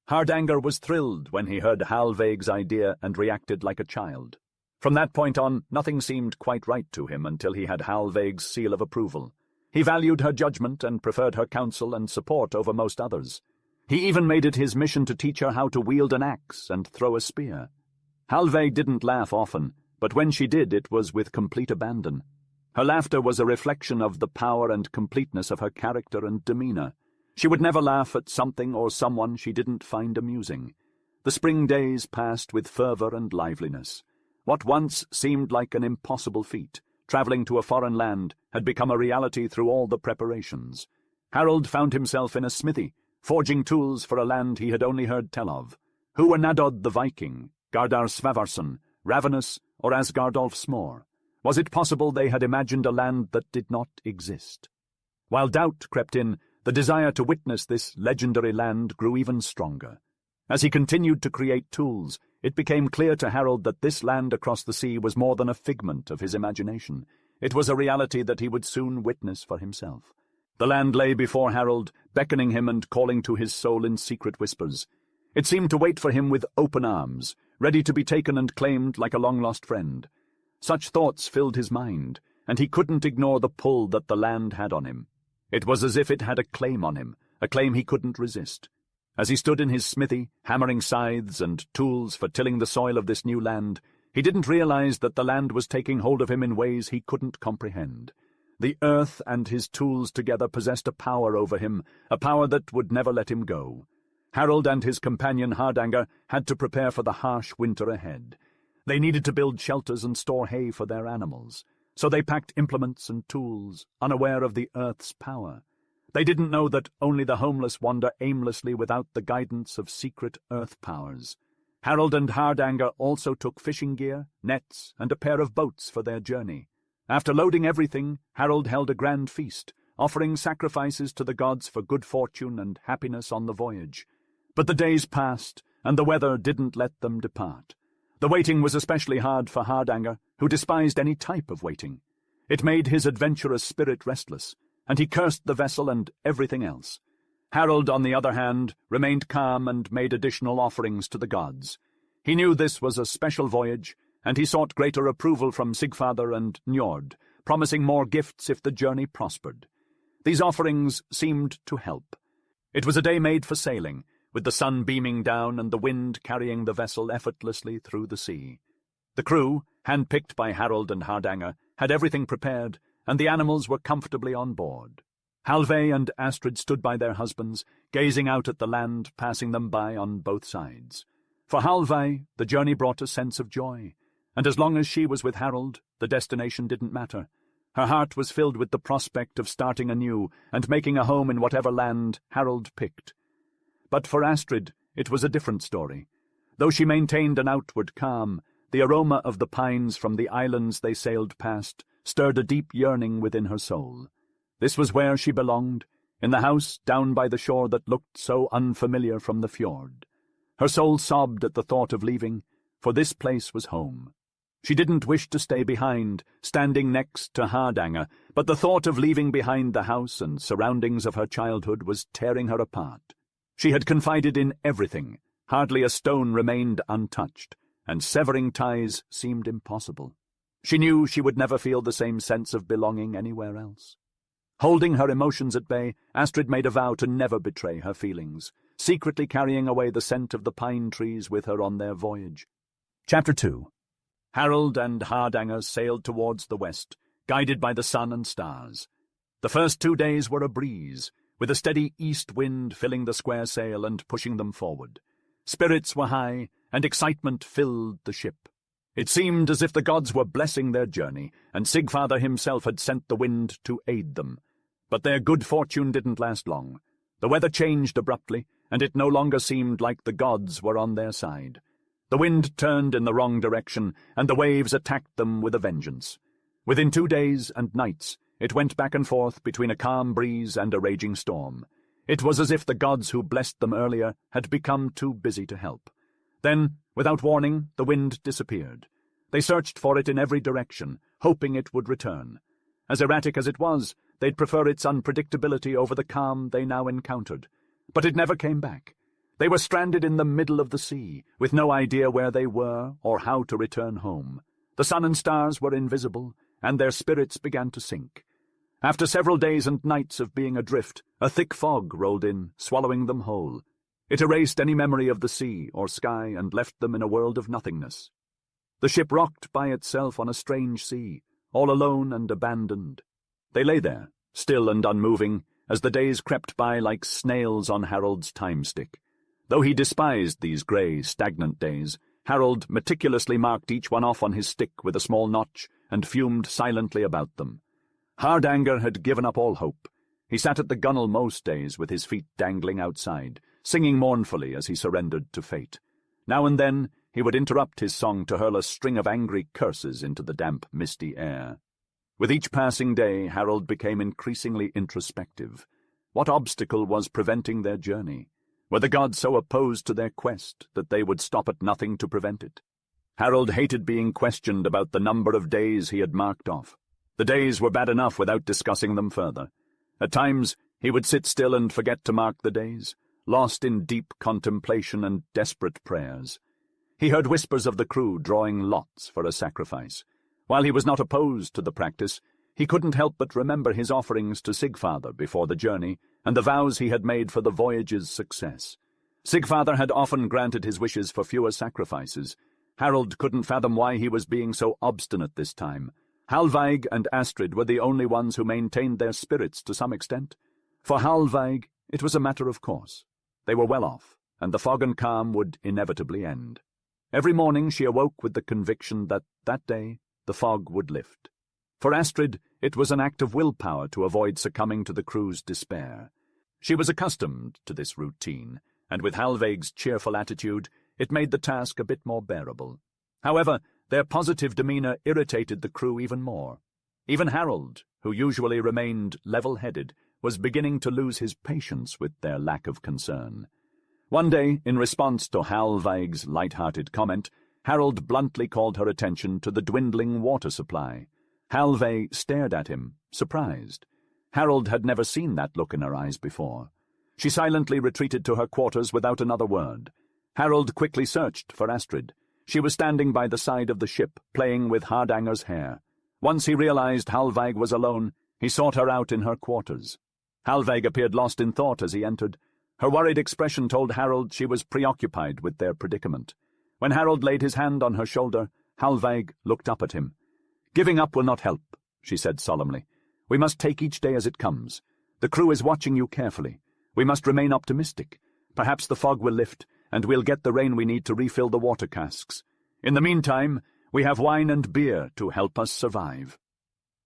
Hardanger was thrilled when he heard Hallveig's idea and reacted like a child. From that point on, nothing seemed quite right to him until he had Hallveig's seal of approval. He valued her judgment and preferred her counsel and support over most others. He even made it his mission to teach her how to wield an axe and throw a spear. Hallveig didn't laugh often, but when she did, it was with complete abandon. Her laughter was a reflection of the power and completeness of her character and demeanor. She would never laugh at something or someone she didn't find amusing. The spring days passed with fervor and liveliness. What once seemed like an impossible feat, traveling to a foreign land, had become a reality through all the preparations. Harold found himself in a smithy, forging tools for a land he had only heard tell of. Who were Nadod the Viking, Gardar Svavarsson, Ravenous, or Asgardolf Smor? Was it possible they had imagined a land that did not exist? While doubt crept in, the desire to witness this legendary land grew even stronger. As he continued to create tools, it became clear to Harold that this land across the sea was more than a figment of his imagination. It was a reality that he would soon witness for himself. The land lay before Harold, beckoning him and calling to his soul in secret whispers. It seemed to wait for him with open arms, ready to be taken and claimed like a long-lost friend. Such thoughts filled his mind, and he couldn't ignore the pull that the land had on him. It was as if it had a claim on him, a claim he couldn't resist. As he stood in his smithy, hammering scythes and tools for tilling the soil of this new land, he didn't realize that the land was taking hold of him in ways he couldn't comprehend. The earth and his tools together possessed a power over him, a power that would never let him go. Harold and his companion Hardanger had to prepare for the harsh winter ahead. They needed to build shelters and store hay for their animals, so they packed implements and tools, unaware of the earth's power. They didn't know that only the homeless wander aimlessly without the guidance of secret earth powers. Harold and Hardanger also took fishing gear, nets, and a pair of boats for their journey. After loading everything, Harold held a grand feast, offering sacrifices to the gods for good fortune and happiness on the voyage. But the days passed, and the weather didn't let them depart. The waiting was especially hard for Hardanger, who despised any type of waiting. It made his adventurous spirit restless, and he cursed the vessel and everything else. Harold, on the other hand, remained calm and made additional offerings to the gods. He knew this was a special voyage, and he sought greater approval from Sigfather and Njord, promising more gifts if the journey prospered. These offerings seemed to help. It was a day made for sailing, with the sun beaming down and the wind carrying the vessel effortlessly through the sea. The crew, hand-picked by Harold and Hardanger, had everything prepared, and the animals were comfortably on board. Hallveig and Astrid stood by their husbands, gazing out at the land passing them by on both sides. For Hallveig, the journey brought a sense of joy, and as long as she was with Harold, the destination didn't matter. Her heart was filled with the prospect of starting anew and making a home in whatever land Harold picked. But for Astrid, it was a different story. Though she maintained an outward calm, the aroma of the pines from the islands they sailed past stirred a deep yearning within her soul. This was where she belonged, in the house down by the shore that looked so unfamiliar from the fjord. Her soul sobbed at the thought of leaving, for this place was home. She didn't wish to stay behind, standing next to Hardanger, but the thought of leaving behind the house and surroundings of her childhood was tearing her apart. She had confided in everything, hardly a stone remained untouched, and severing ties seemed impossible. She knew she would never feel the same sense of belonging anywhere else. Holding her emotions at bay, Astrid made a vow to never betray her feelings, secretly carrying away the scent of the pine trees with her on their voyage. Chapter 2. Harold and Hardanger sailed towards the west, guided by the sun and stars. The first 2 days were a breeze, with a steady east wind filling the square sail and pushing them forward. Spirits were high, and excitement filled the ship. It seemed as if the gods were blessing their journey, and Sigfather himself had sent the wind to aid them. But their good fortune didn't last long. The weather changed abruptly, and it no longer seemed like the gods were on their side. The wind turned in the wrong direction, and the waves attacked them with a vengeance. Within 2 days and nights, it went back and forth between a calm breeze and a raging storm. It was as if the gods who blessed them earlier had become too busy to help. Then, without warning, the wind disappeared. They searched for it in every direction, hoping it would return. As erratic as it was, they'd prefer its unpredictability over the calm they now encountered. But it never came back. They were stranded in the middle of the sea, with no idea where they were or how to return home. The sun and stars were invisible, and their spirits began to sink. After several days and nights of being adrift, a thick fog rolled in, swallowing them whole. It erased any memory of the sea or sky and left them in a world of nothingness. The ship rocked by itself on a strange sea, all alone and abandoned. They lay there, still and unmoving, as the days crept by like snails on Harold's time-stick. Though he despised these grey, stagnant days, Harold meticulously marked each one off on his stick with a small notch and fumed silently about them. Hard anger had given up all hope. He sat at the gunwale most days with his feet dangling outside, singing mournfully as he surrendered to fate. Now and then he would interrupt his song to hurl a string of angry curses into the damp, misty air. With each passing day, Harold became increasingly introspective. What obstacle was preventing their journey? Were the gods so opposed to their quest that they would stop at nothing to prevent it? Harold hated being questioned about the number of days he had marked off. The days were bad enough without discussing them further. At times he would sit still and forget to mark the days, lost in deep contemplation and desperate prayers. He heard whispers of the crew drawing lots for a sacrifice. While he was not opposed to the practice, he couldn't help but remember his offerings to Sigfather before the journey and the vows he had made for the voyage's success. Sigfather had often granted his wishes for fewer sacrifices. Harold couldn't fathom why he was being so obstinate this time. Halveig and Astrid were the only ones who maintained their spirits to some extent. For Halveig, it was a matter of course. They were well off, and the fog and calm would inevitably end. Every morning she awoke with the conviction that day the fog would lift. For Astrid, it was an act of willpower to avoid succumbing to the crew's despair. She was accustomed to this routine, and with Halveig's cheerful attitude, it made the task a bit more bearable. However, their positive demeanour irritated the crew even more. Even Harold, who usually remained level-headed, was beginning to lose his patience with their lack of concern. One day, in response to Halveig's light-hearted comment, Harold bluntly called her attention to the dwindling water supply. Halveig stared at him, surprised. Harold had never seen that look in her eyes before. She silently retreated to her quarters without another word. Harold quickly searched for Astrid. She was standing by the side of the ship, playing with Hardanger's hair. Once he realized Halveig was alone, he sought her out in her quarters. Halveig appeared lost in thought as he entered. Her worried expression told Harold she was preoccupied with their predicament. When Harold laid his hand on her shoulder, Halveig looked up at him. "Giving up will not help," she said solemnly. "We must take each day as it comes. The crew is watching you carefully. We must remain optimistic. Perhaps the fog will lift, and we'll get the rain we need to refill the water casks. In the meantime, we have wine and beer to help us survive."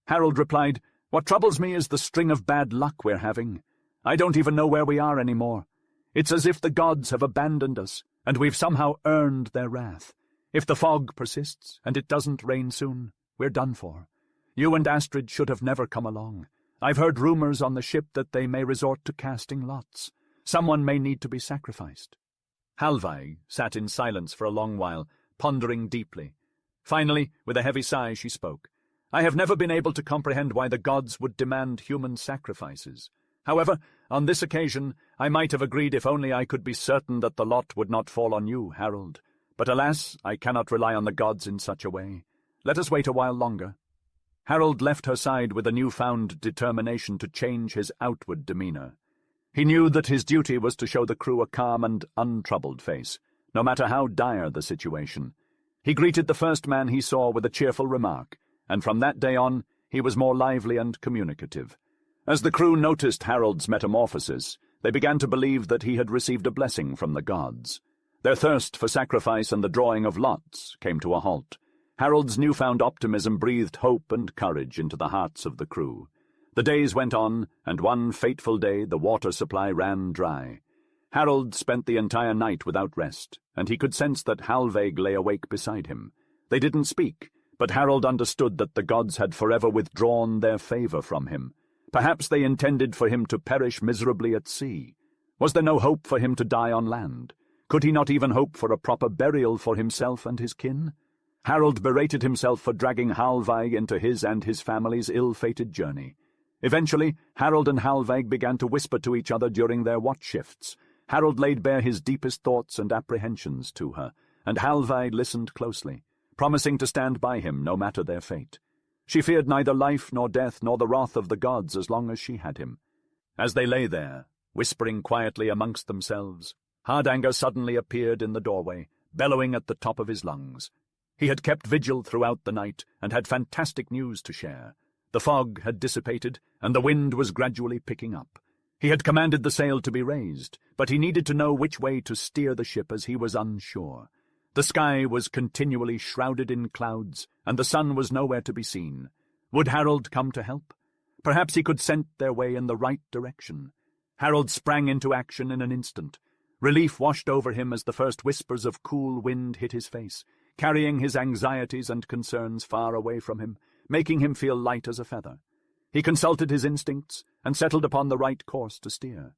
Harold replied, "What troubles me is the string of bad luck we're having. I don't even know where we are anymore. It's as if the gods have abandoned us, and we've somehow earned their wrath. If the fog persists, and it doesn't rain soon, we're done for. You and Astrid should have never come along. I've heard rumors on the ship that they may resort to casting lots. Someone may need to be sacrificed." Halveig sat in silence for a long while, pondering deeply. Finally, with a heavy sigh, she spoke. "I have never been able to comprehend why the gods would demand human sacrifices. However, on this occasion, I might have agreed if only I could be certain that the lot would not fall on you, Harold. But alas, I cannot rely on the gods in such a way. Let us wait a while longer." Harold left her side with a newfound determination to change his outward demeanour. He knew that his duty was to show the crew a calm and untroubled face, no matter how dire the situation. He greeted the first man he saw with a cheerful remark, and from that day on he was more lively and communicative. As the crew noticed Harold's metamorphosis, they began to believe that he had received a blessing from the gods. Their thirst for sacrifice and the drawing of lots came to a halt. Harold's newfound optimism breathed hope and courage into the hearts of the crew. The days went on, and one fateful day the water supply ran dry. Harold spent the entire night without rest, and he could sense that Hallveig lay awake beside him. They didn't speak, but Harold understood that the gods had forever withdrawn their favor from him. Perhaps they intended for him to perish miserably at sea. Was there no hope for him to die on land? Could he not even hope for a proper burial for himself and his kin? Harold berated himself for dragging Hallveig into his and his family's ill-fated journey. Eventually, Harold and Hallveig began to whisper to each other during their watch shifts. Harold laid bare his deepest thoughts and apprehensions to her, and Hallveig listened closely, promising to stand by him no matter their fate. She feared neither life nor death nor the wrath of the gods as long as she had him. As they lay there, whispering quietly amongst themselves, Hardanger suddenly appeared in the doorway, bellowing at the top of his lungs. He had kept vigil throughout the night and had fantastic news to share. The fog had dissipated, and the wind was gradually picking up. He had commanded the sail to be raised, but he needed to know which way to steer the ship as he was unsure. The sky was continually shrouded in clouds, and the sun was nowhere to be seen. Would Harold come to help? Perhaps he could scent their way in the right direction. Harold sprang into action in an instant. Relief washed over him as the first whispers of cool wind hit his face, carrying his anxieties and concerns far away from him, making him feel light as a feather. He consulted his instincts and settled upon the right course to steer.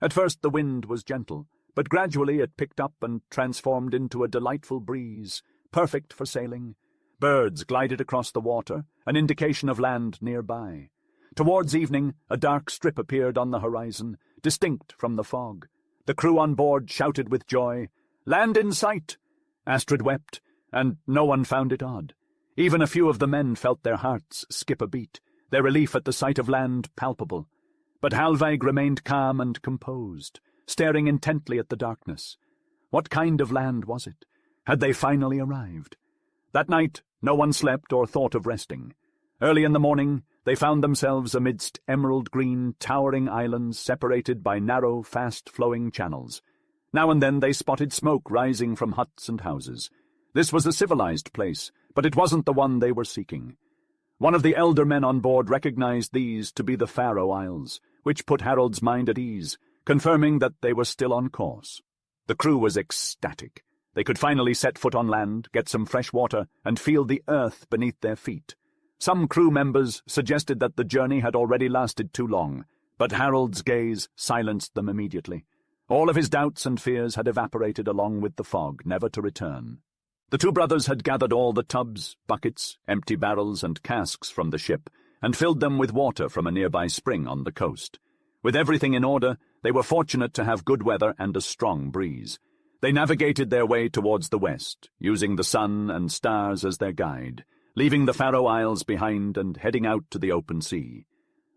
At first the wind was gentle, but gradually it picked up and transformed into a delightful breeze, perfect for sailing. Birds glided across the water, an indication of land nearby. Towards evening, a dark strip appeared on the horizon, distinct from the fog. The crew on board shouted with joy, "Land in sight!" Astrid wept, and no one found it odd. Even a few of the men felt their hearts skip a beat, their relief at the sight of land palpable. But Hallveig remained calm and composed, staring intently at the darkness. What kind of land was it? Had they finally arrived? That night no one slept or thought of resting. Early in the morning they found themselves amidst emerald-green, towering islands separated by narrow, fast-flowing channels. Now and then they spotted smoke rising from huts and houses. This was a civilized place, but it wasn't the one they were seeking. One of the elder men on board recognized these to be the Faroe Isles, which put Harold's mind at ease, confirming that they were still on course. The crew was ecstatic. They could finally set foot on land, get some fresh water, and feel the earth beneath their feet. Some crew members suggested that the journey had already lasted too long, but Harold's gaze silenced them immediately. All of his doubts and fears had evaporated along with the fog, never to return. The two brothers had gathered all the tubs, buckets, empty barrels, and casks from the ship, and filled them with water from a nearby spring on the coast. With everything in order, they were fortunate to have good weather and a strong breeze. They navigated their way towards the west, using the sun and stars as their guide, leaving the Faroe Isles behind and heading out to the open sea.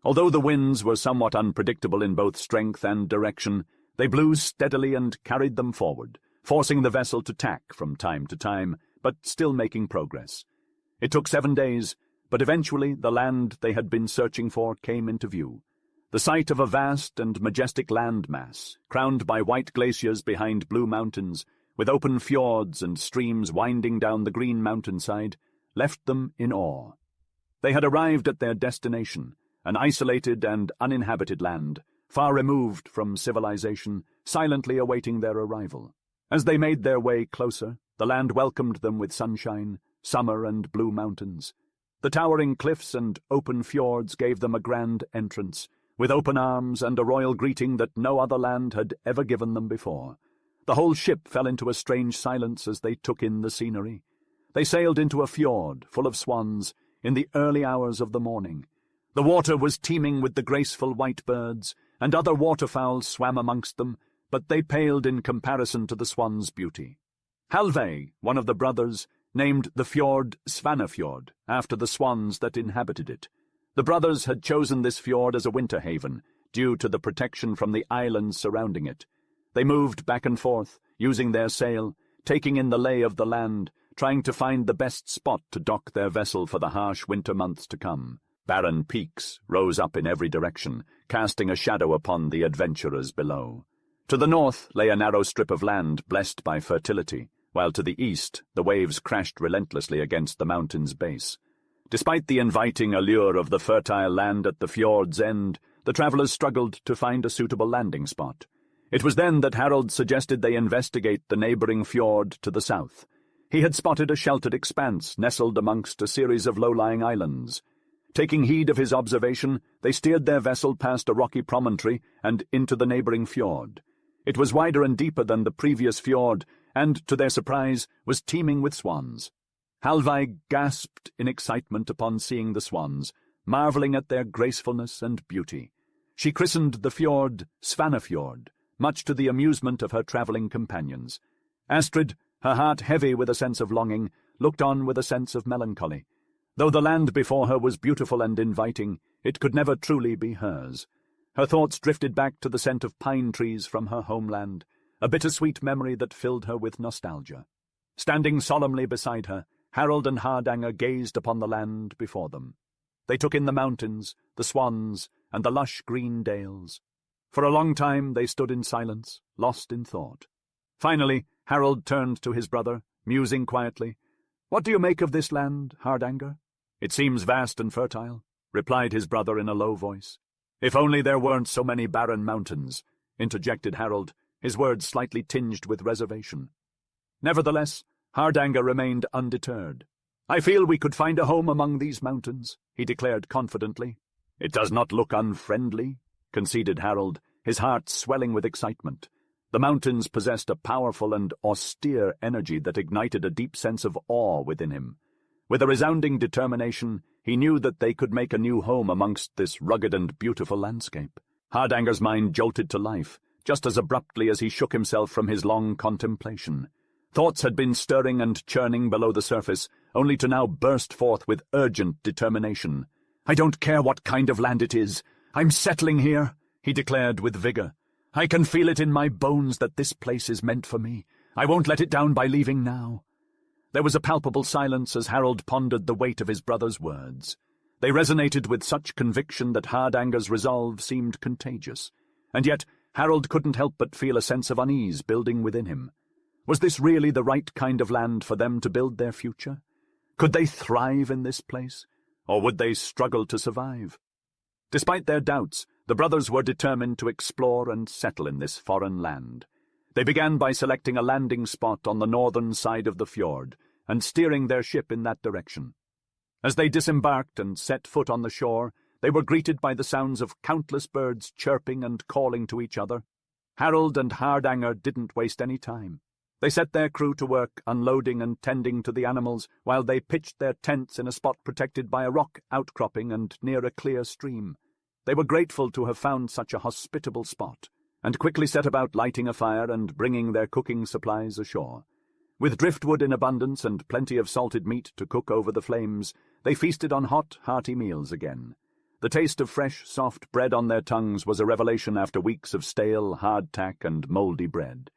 Although the winds were somewhat unpredictable in both strength and direction, they blew steadily and carried them forward, forcing the vessel to tack from time to time, but still making progress. It took 7 days, but eventually the land they had been searching for came into view. The sight of a vast and majestic land mass, crowned by white glaciers behind blue mountains, with open fjords and streams winding down the green mountainside, left them in awe. They had arrived at their destination, an isolated and uninhabited land, far removed from civilization, silently awaiting their arrival. As they made their way closer, the land welcomed them with sunshine, summer, and blue mountains. The towering cliffs and open fjords gave them a grand entrance, with open arms and a royal greeting that no other land had ever given them before. The whole ship fell into a strange silence as they took in the scenery. They sailed into a fjord full of swans in the early hours of the morning. The water was teeming with the graceful white birds, and other waterfowl swam amongst them, but they paled in comparison to the swans' beauty. Hallveig, one of the brothers, named the fjord Svanafjord, after the swans that inhabited it. The brothers had chosen this fjord as a winter haven, due to the protection from the islands surrounding it. They moved back and forth, using their sail, taking in the lay of the land, trying to find the best spot to dock their vessel for the harsh winter months to come. Barren peaks rose up in every direction, casting a shadow upon the adventurers below. To the north lay a narrow strip of land blessed by fertility, while to the east the waves crashed relentlessly against the mountain's base. Despite the inviting allure of the fertile land at the fjord's end, the travellers struggled to find a suitable landing spot. It was then that Harold suggested they investigate the neighbouring fjord to the south. He had spotted a sheltered expanse nestled amongst a series of low-lying islands. Taking heed of his observation, they steered their vessel past a rocky promontory and into the neighbouring fjord. It was wider and deeper than the previous fjord, and, to their surprise, was teeming with swans. Hallveig gasped in excitement upon seeing the swans, marvelling at their gracefulness and beauty. She christened the fjord Svanafjord, much to the amusement of her travelling companions. Astrid, her heart heavy with a sense of longing, looked on with a sense of melancholy. Though the land before her was beautiful and inviting, it could never truly be hers. Her thoughts drifted back to the scent of pine trees from her homeland, a bittersweet memory that filled her with nostalgia. Standing solemnly beside her, Harold and Hardanger gazed upon the land before them. They took in the mountains, the swans, and the lush green dales. For a long time they stood in silence, lost in thought. Finally, Harold turned to his brother, musing quietly. "What do you make of this land, Hardanger?" "It seems vast and fertile," replied his brother in a low voice. "If only there weren't so many barren mountains," interjected Harold, his words slightly tinged with reservation. Nevertheless, Hardanger remained undeterred. "I feel we could find a home among these mountains," he declared confidently. "It does not look unfriendly," conceded Harold, his heart swelling with excitement. The mountains possessed a powerful and austere energy that ignited a deep sense of awe within him. With a resounding determination, he knew that they could make a new home amongst this rugged and beautiful landscape. Hardanger's mind jolted to life, just as abruptly as he shook himself from his long contemplation. Thoughts had been stirring and churning below the surface, only to now burst forth with urgent determination. "I don't care what kind of land it is. I'm settling here," he declared with vigour. "I can feel it in my bones that this place is meant for me. I won't let it down by leaving now." There was a palpable silence as Harold pondered the weight of his brother's words. They resonated with such conviction that Hardanger's resolve seemed contagious, and yet Harold couldn't help but feel a sense of unease building within him. Was this really the right kind of land for them to build their future? Could they thrive in this place, or would they struggle to survive? Despite their doubts, the brothers were determined to explore and settle in this foreign land. They began by selecting a landing spot on the northern side of the fjord and steering their ship in that direction. As they disembarked and set foot on the shore, they were greeted by the sounds of countless birds chirping and calling to each other. Harold and Hardanger didn't waste any time. They set their crew to work unloading and tending to the animals while they pitched their tents in a spot protected by a rock outcropping and near a clear stream. They were grateful to have found such a hospitable spot, and quickly set about lighting a fire and bringing their cooking supplies ashore. With driftwood in abundance and plenty of salted meat to cook over the flames, they feasted on hot, hearty meals again. The taste of fresh, soft bread on their tongues was a revelation after weeks of stale, hardtack, and mouldy bread.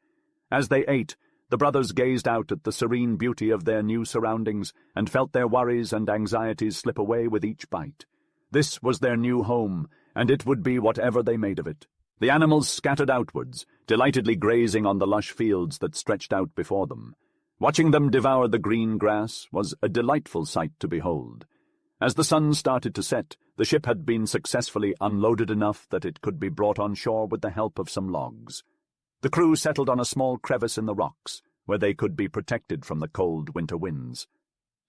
As they ate, the brothers gazed out at the serene beauty of their new surroundings and felt their worries and anxieties slip away with each bite. This was their new home, and it would be whatever they made of it. The animals scattered outwards, delightedly grazing on the lush fields that stretched out before them. Watching them devour the green grass was a delightful sight to behold. As the sun started to set, the ship had been successfully unloaded enough that it could be brought on shore with the help of some logs. The crew settled on a small crevice in the rocks, where they could be protected from the cold winter winds.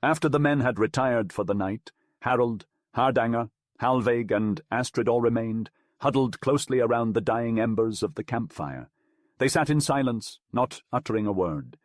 After the men had retired for the night, Harold, Hardanger, Hallveig, and Astrid all remained, huddled closely around the dying embers of the campfire. They sat in silence, not uttering a word.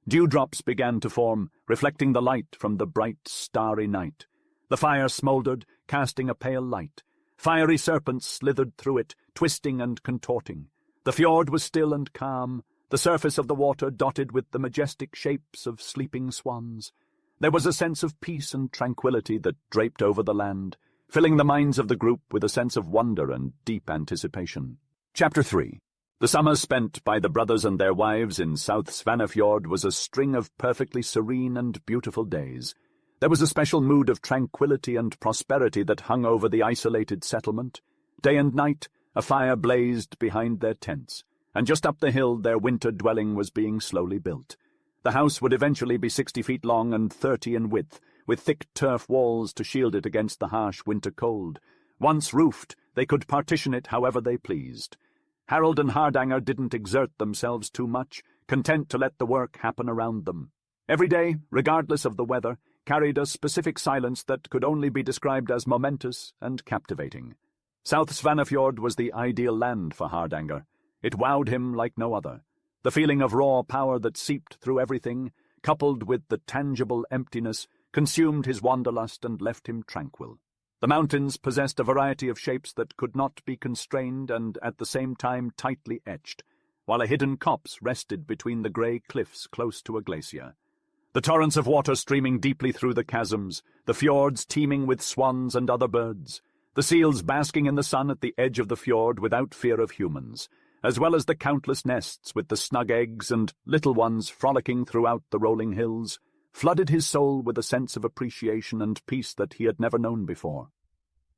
Dewdrops began to form, reflecting the light from the bright, starry night. The fire smouldered, casting a pale light. Fiery serpents slithered through it, twisting and contorting. The fjord was still and calm, the surface of the water dotted with the majestic shapes of sleeping swans. There was a sense of peace and tranquility that draped over the land, filling the minds of the group with a sense of wonder and deep anticipation. Chapter 3. The summer spent by the brothers and their wives in South Svanafjord was a string of perfectly serene and beautiful days. There was a special mood of tranquility and prosperity that hung over the isolated settlement. Day and night, a fire blazed behind their tents, and just up the hill their winter dwelling was being slowly built. The house would eventually be 60 feet long and 30 in width, with thick turf walls to shield it against the harsh winter cold. Once roofed, they could partition it however they pleased. Harold and Hardanger didn't exert themselves too much, content to let the work happen around them. Every day, regardless of the weather, carried a specific silence that could only be described as momentous and captivating. South Svanafjord was the ideal land for Hardanger. It wowed him like no other. The feeling of raw power that seeped through everything, coupled with the tangible emptiness, consumed his wanderlust and left him tranquil. The mountains possessed a variety of shapes that could not be constrained and at the same time tightly etched, while a hidden copse rested between the grey cliffs close to a glacier. The torrents of water streaming deeply through the chasms, the fjords teeming with swans and other birds, the seals basking in the sun at the edge of the fjord without fear of humans, as well as the countless nests with the snug eggs and little ones frolicking throughout the rolling hills, flooded his soul with a sense of appreciation and peace that he had never known before.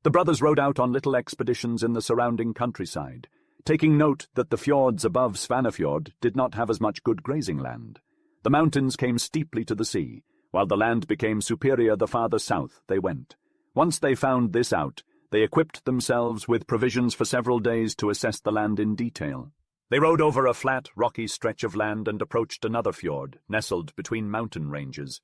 The brothers rode out on little expeditions in the surrounding countryside, taking note that the fjords above Svanafjord did not have as much good grazing land. The mountains came steeply to the sea, while the land became superior the farther south they went. Once they found this out, they equipped themselves with provisions for several days to assess the land in detail. They rode over a flat, rocky stretch of land and approached another fjord, nestled between mountain ranges.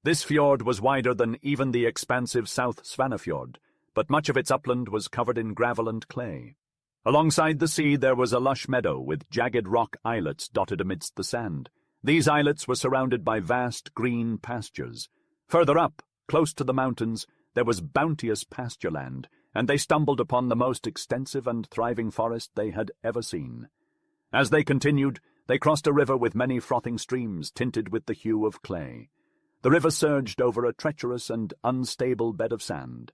This fjord was wider than even the expansive South Svanafjord, but much of its upland was covered in gravel and clay. Alongside the sea there was a lush meadow with jagged rock islets dotted amidst the sand. These islets were surrounded by vast green pastures. Further up, close to the mountains, there was bounteous pasture land, and they stumbled upon the most extensive and thriving forest they had ever seen. As they continued, they crossed a river with many frothing streams tinted with the hue of clay. The river surged over a treacherous and unstable bed of sand.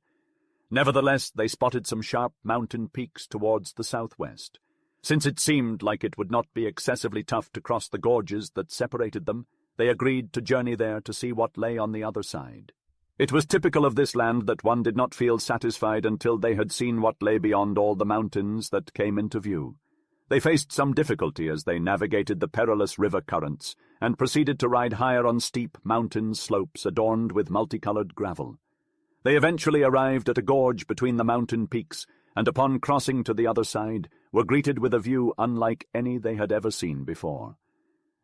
Nevertheless, they spotted some sharp mountain peaks towards the southwest. Since it seemed like it would not be excessively tough to cross the gorges that separated them, they agreed to journey there to see what lay on the other side. It was typical of this land that one did not feel satisfied until they had seen what lay beyond all the mountains that came into view. They faced some difficulty as they navigated the perilous river currents and proceeded to ride higher on steep mountain slopes adorned with multicolored gravel. They eventually arrived at a gorge between the mountain peaks, and upon crossing to the other side, were greeted with a view unlike any they had ever seen before.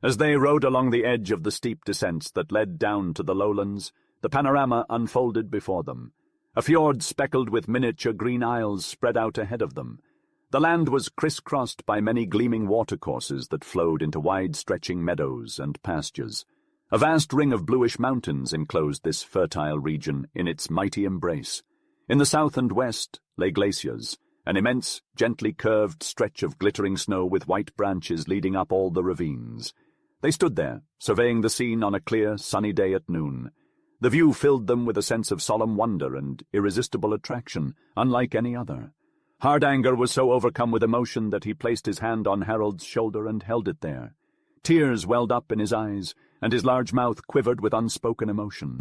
As they rode along the edge of the steep descents that led down to the lowlands, the panorama unfolded before them. A fjord speckled with miniature green isles spread out ahead of them. The land was crisscrossed by many gleaming watercourses that flowed into wide-stretching meadows and pastures. A vast ring of bluish mountains enclosed this fertile region in its mighty embrace. In the south and west lay glaciers, an immense, gently curved stretch of glittering snow with white branches leading up all the ravines. They stood there, surveying the scene on a clear, sunny day at noon. The view filled them with a sense of solemn wonder and irresistible attraction, unlike any other. Hardanger was so overcome with emotion that he placed his hand on Harold's shoulder and held it there. Tears welled up in his eyes, and his large mouth quivered with unspoken emotion.